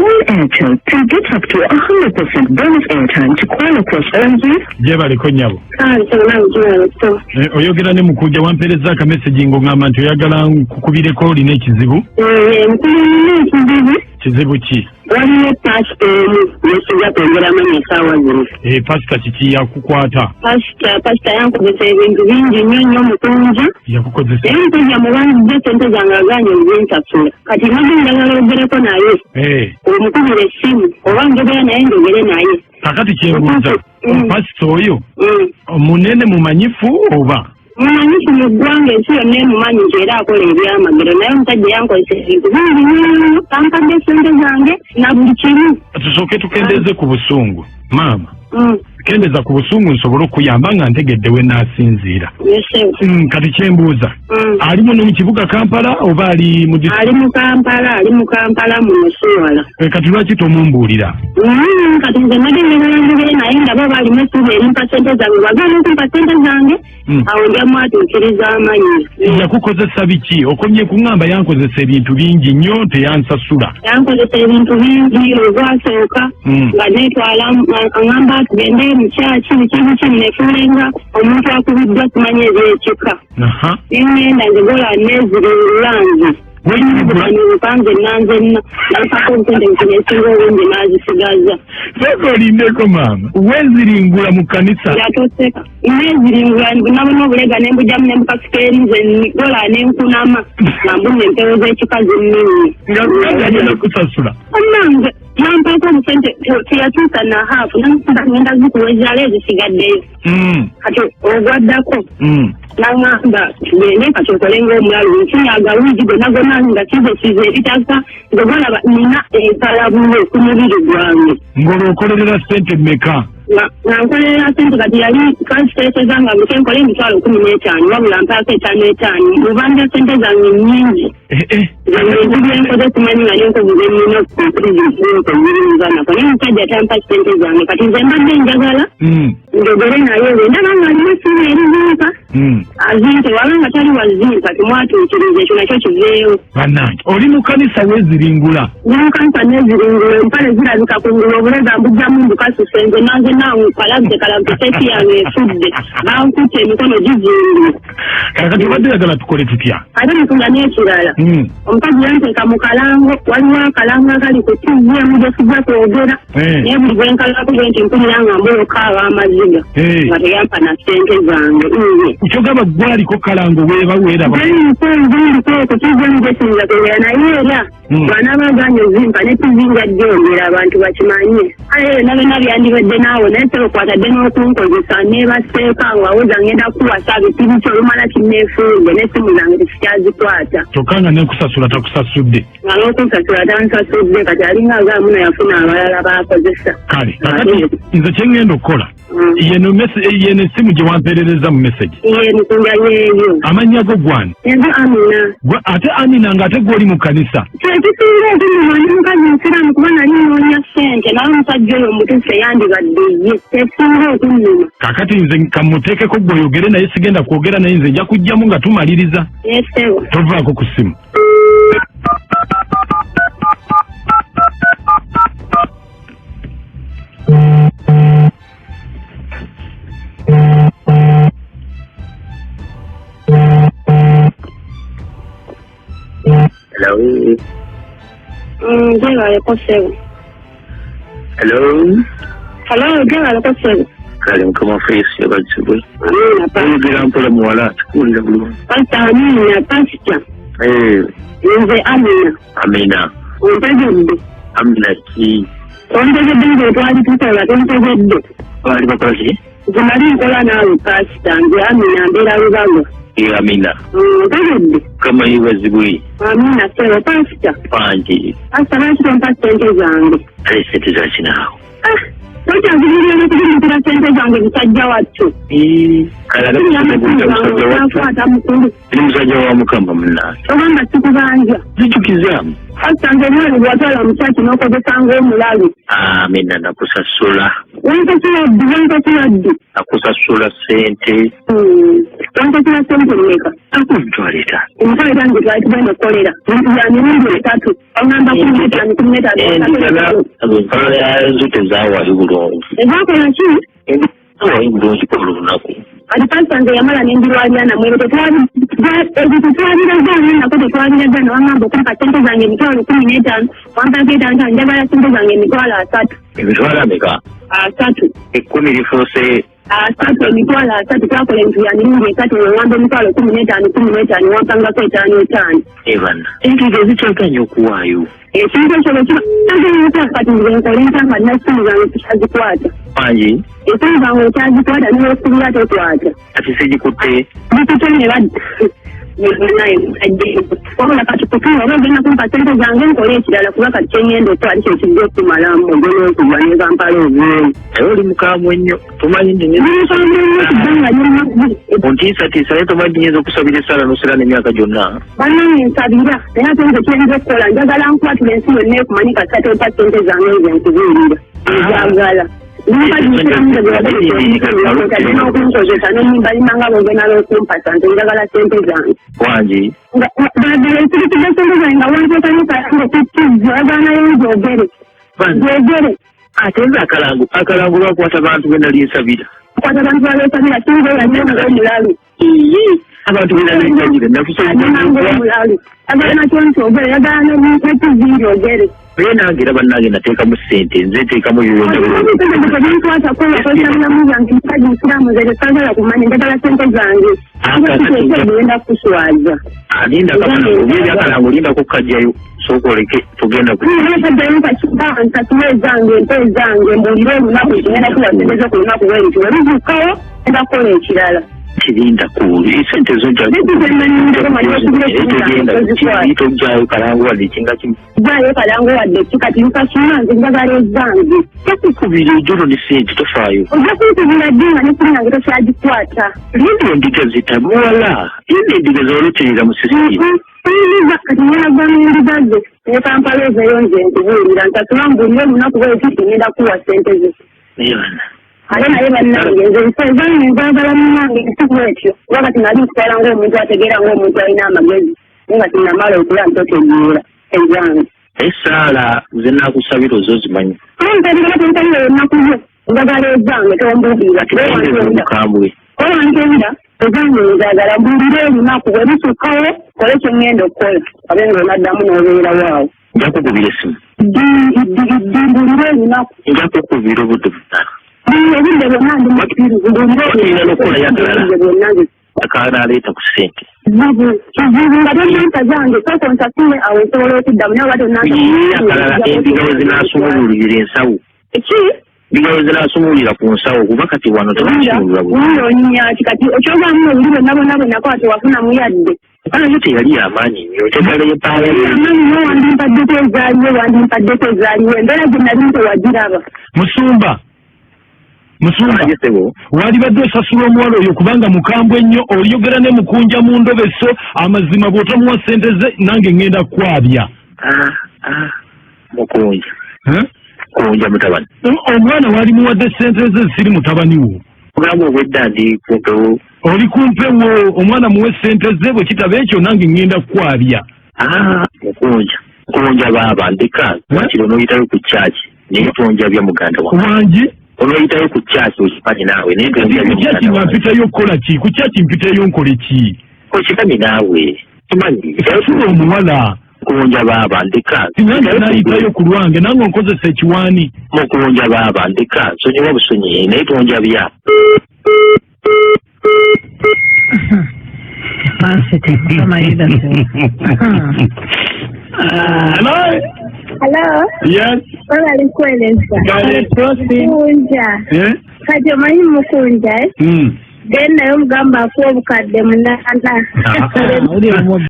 One Airtel can get up to 100% bonus airtime to call across all years. Jebale konyabo. Oyogera ne mukujja wampereza ka message ng'ongamba nti oyagala kukubireko olina ekizibu. Kizibu ki? Waliwo pastor yesiga kwongera manyi sawa zino. Pastor kiki yakukwata? Pastor yankozesa ebintu bingi nnyo mukunja. Yakukozesa. Mpulira mubanjidde ssente zange aganye ebyensasula. Kati nabyo njagala ogereko naye. Omukubira essimu oba njogera naye njogere naye. Kakati kyebuuza. Pastor oyo munene mumanyifu oba? Mumanyifu mu ggwanga ensi yonna emumanyi nti era akola ebyamagero naye omusajja yankozesa ebintu bingi nnyo kampadde ssente zange na buli kimu. Tusooke tukendeeze ku busungu maama. Kendeza ku busungu nsobole okuyamba nga ntegedde we naasinziira. Kati kyembuuza ali muno mu kibuga Kampala oba ali mu ali mu Kampala mu Nsuwala. Kati lwaki tomumbuulira? Kati nze nagenderangere naye ndaba balimu essuubi erimpa ssente zange bagana okumpa ssente zange awo njamu atuukiriza amanyi. Yakukozesa biki? Okomye kuŋŋamba yankozesa ebintu bingi nnyo teyansasula. Yankozesa ebintu bingi olwasooka nga neetwala aŋŋamba tugende mu kyaki biki nefulenga omuntu akubiddwa kumanya ebyekika. Nengenda nzigola neziringulanzi. Panze nanze nampaka obutonde nkinesinga obungi nazisigaza. Soko olindeko maama weziringula mu kanisa. Yatoseka neziringula nabona obulega nembujamu nembukasikeeri nze nigola nenkunama nambunye empewo z'ekikazi nnimi. Nga kusasula. Nange nampaka obusente teyatuuka na haafu nankuba ngenda zikuwezala ezisigaddeyo. Kati ogwaddako nangamba ngende kati okolenga omulalu nkinyaga wiigi gonna nga kizesiza ebitaka ng'olaba nina empalabulo ku mubiri gwange. Ng'olwokolerera ssente mmeka? Nkolera ssente kati yali kansiteeseza nga buke nkole emitwalo 15 wabula mpaako 5 mubanja ssente zange nnyingi. Ebyenkoze simanyi nga nenkobuze nnina okumpulizizikozirinzanako naye omusajja tampa ssente zange kati nze mbadde njagala njogere naye we ndaba nga alimu essuubi eriziika azimpe waba nga tali wazimpa tumwatuukiriza ekyo nakyo kiveewo. Bannange oli mu kanisa weziringula? Ndi mu kanisa neziringula empale zirabika kungulu obulega mbujjamu mbukasuse nze nanze nawe kalabye seti yange efudde bankutte emikono gizingula. Kakati obadde yagala tukole tutya? Ate ntunga n'ekirala omukazi yanteeka mu kalango waliwo akalango akali ku ttivi emujesiza kwogera naye buli bwenkalako bwe nti mpulira nga mbookaaba amaziga nga teyampa na ssente zange. Kyogamba gwaliko kalango weeba weeraba? Ndiko ttivi emujesinza kwogera naye era bw'anaaba aganye ozimpa ne ttivi nga gyongera abantu bakimanye. Aye nabena byandibadde naawe naye sebo kwatadde n'okunkozesa neebaseeka ng'awuza ngenda kuwasa bitivi kyolumala kinneefunge n'essimu zange tekikyazikwata. Kyokka nga nekusasula takusasudde? Nga n'okunsasula tansasudde kati alinga agaamu nayafuna abalala baakozesa. Kale kakati nze kye ngenda okukola yeno essimu gye wamperereza mu message. Mukunja yeeyo. Amannya go gwani? Nze Amina. Ate Amina ng'ate gw'oli mu kanisa? Kyekisinga okunnyuma mukazi nsiramu kuba nali nnoonya ssente nawe omusajja oyo omutuufu eyandibadde ye. Kyekisinga okunnyuma. Kakati nze kamuteekeko gw'oyogere naye sigenda kwogera naye nze nja kujjamu nga tumaliriza. Yesewa. Tovaako ku ssimu. Hello. Llegale posebo. Hello. Hello, llegale posebo. Kale kama face yabatsibwe. Amina pa. Ngira mpola muwala tukulira bulu. Pasta Amina pasta. Nze Amina. Amina. Ontegedde. Amina ki. Ontegedde nze twali tukola tontegedde. Bali bakola ki? Nze nali nkola naawe pasta nze Amina mbeera Lubago. Amina. Ontegedde. Kama iwazibwe. Amina sebo pasta. Panji. Pasta lwaki tompa ssente zange? Ale sente za kinaawo. Tokyazibirira n'okuzimukira ssente zange musajja wattu. Kale nakwata mukulu. Ndi musajja wa Mukama munnange. Ogamba sikubanja. Zijjukizaamu. Pasta nze omwana bw'atwala mu kyaki n'okozesa ng'omulalu. Amina nakusasula. Wanka akusasula sente. Wanka sente mmeka? Akutwalira. Omutwalira nge twali tugenda okukolera. Mirundi 3. Ongamba kumeta. Empala zo tezaawali bulungi. Ezaakola ki? Ezaawali bulungi kwa lunaku. Kati pasita yamala n'endirwalira namwe tetwabirazaana nako tetwabirazaana wangamba okumpa sente zange emitwalo 15 wampaka etanta njagala sente zange emitwalo 3. Emitwalo ameka? 3. 10 lifuuse 3 emitwalo 3 twakola entu ya mirundi 3 wewamba emitwalo 15 wampangako 5. Ebana ente zikyaganya okuwaayo. Ekintu ekyo kati nzenkole ntanga nasimu zange tukyazikwata. Anyi? Esimu zange okyazikwata niwosubira tokwata. Ati segikutte? Bikutemye badde. Wabula kati kutuwa oba ogenda kumpa sente zange nkole ekirala kuba kati kyeŋŋenda okwali kyo kijja okumalamu ogenda okugwa ne Kampala obweru. Naye oli mukambwe nnyo tomanyi nti ontiisatiisa naye tomanyi nyinza okusabira essala n'osera n'emyaka gyonna. Bannange nsabira naye ate nze kyenza okukola njagala nkwatula ensi yonna ekumanyi kati ompa sente zange nze nkubuulira njagala. N'okunkozesa n'omubalimanga bwogenda n'okumpasa nti njagala sente zange. Wangi? Ekirikidde sente zange nga wanteekayo kalango kukizza agaanayo njoogere. Njogere. Ate nze akalango lwakwata bantu be nali nsabira. Kwata bantu balesabira kinzeera nnyo ng'omulalu. Abantu be nali nsabira ng'omulalu. Agaana kyo nkyogere yagaana n'ekizzi njogere. Naye nange era bannange nateekamu ssente nze nteekamu ebinkwata kuba kosamulamu zange mpagi nsiramu zere sagala kumanya njagala sente zange genda kuswaza alinda akalango linda kukajjayo sookoleke tugenda kajjayo nkatule zange empe zange mbuulire olunaku ngenda kuba sente zo ku lunaku bwenti weruzukawo ngenda kukola ekirala kirinda kuli sente zotojjayo kalango wadde ekinga kimu jayo kalango wadde kikati lukasima nze njagala ezange takukubira ejolo ne sente tofaayo ojja kunkubira ddi nga nekuli nange tokyagikwata lindi endiga zitamuwala lindi endiga zoloterera mu sisimu kati nyalagana endiga ze ne Kampala ezeyo nze nkubuulira ntatula mbuulire olunaku bwekiti ngenda kuwa sente ze ate naye bannange nze nsezange njagala munnange ekitubu ekyo kuba kati nali nkutwala ng'omuntu ategeera ng'omuntu alina amagezi naye nga tinamala okula ntotegeera ezange esaala nze naakusabira ozo zimanyi ntabira ennaku zo njagala ezange tombuulira mukambwe owantenda ezange njagala mbuulire olunaku bwe lusukkawo kole kye ŋŋenda okukola abe ng'onaddamu n'obeera waawo nja kukubira essimu mbuulire olunaku nja kukubira obudde butano ebudde bwonna ndi akaana aleeta ku ssente kizibu nga tonnanta zange sooka onsasule awo nsobola okuddamu naye oba akalala endiga we zinaasumululira ensawo endiga we zinaasumulira ku nsawo kuba kati wano tebasumulula onyaki kati okyogaamu obuli bonna bonna bwennako tewafuna muyadde yo teyali yamaanyi nnyo tegala amaanyi wandimpaddeko ezaaliwo embeera gye nali ntewagiraba Musumba walibadde osasula omuwala oyo kubanga mukambwe ennyo oyogera ne mukunja mu ndobeso amazima bw'otamuwa ssente ze nange ŋŋenda kwabya mukunja mutabani omwana wali muwadde ssente ze ziri mutabani wo ogamba obwedda ndi kumpewo oli kumpewo omwana muwe ssente ze bwe kitaba ekyo nange ŋŋenda kwabya mukunja baaba ndeka wakiri onoyitayo ku kyaki naye tonjabya muganda wange onoyitayo ku kyaki okimanyi naawe naye kukyaki mpitayo okukola ki ku kyaki mpitayo nkole ki okimanyi naawe kimanyi sula omuwala mukunja baaba ndeka nange nayitayo ku lwange nange onkozesa ekiwaani mukunja baaba ndeka nsonyiwa busonyi naye tonjabya Hello? Yes. Wala alikueleza. Mukunja. Kati omanyi mukunja Then naye omugamba akuwa obukadde munana.